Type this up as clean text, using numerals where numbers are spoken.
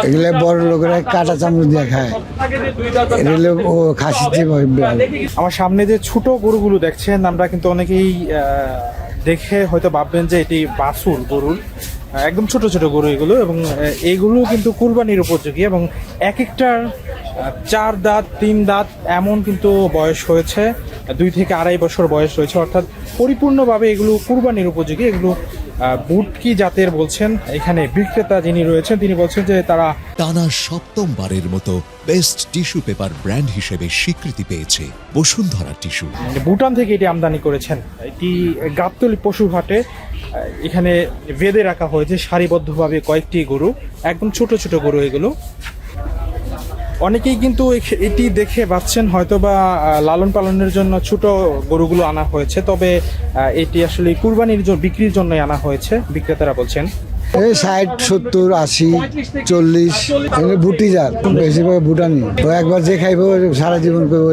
এগুলো বড় লোকেরা কাটা চামচ দিয়ে খায়, এগুলো ও খাসির চেয়ে ভালো। আমার সামনে যে ছোট গরুগুলো দেখছেন, আমরা কিন্তু অনেকেই দেখে হয়তো ভাববেন যে এটি বাছুর গরুর, একদম ছোট ছোট গরু এগুলো, এবং এইগুলো কিন্তু কুরবানির উপযোগী, এবং এক একটার 4 দাঁত 3 দাঁত এমন কিন্তু বয়স হয়েছে, 2 থেকে আড়াই বছর বয়স রয়েছে, অর্থাৎ পরিপূর্ণভাবে এগুলো কুরবানির উপযোগী। এগুলো বুটকি জাতের বলছেন এখানে বিক্রেতা যিনি রয়েছেন, তিনি বলছেন যে তারা টানা সপ্তমবারের মতো বেস্ট টিস্যু পেপার ব্র্যান্ড হিসেবে স্বীকৃতি পেয়েছে বসুন্ধরা টিস্যু। ভুটান থেকে এটি আমদানি করেছেন। এটি গাবতলী পশু হাটে এখানে বেঁধে রাখা হয়েছে সারিবদ্ধভাবে কয়েকটি গরু, একদম ছোট ছোট গরু এগুলো। অনেকেই কিন্তু এটি দেখে ভাবছেন হয়তো বা লালন পালনের জন্য ছোট গরুগুলো আনা হয়েছে, তবে এটি আসলে কুরবানির জন্য বিক্রির জন্যই আনা হয়েছে, বিক্রেতারা বলছেন। এই 60, 70, 80, 40 এগুলো ভুটি জাত, বেশিরভাগ ভুটানি। ও একবার যে খাইবো সারা জীবন করবো।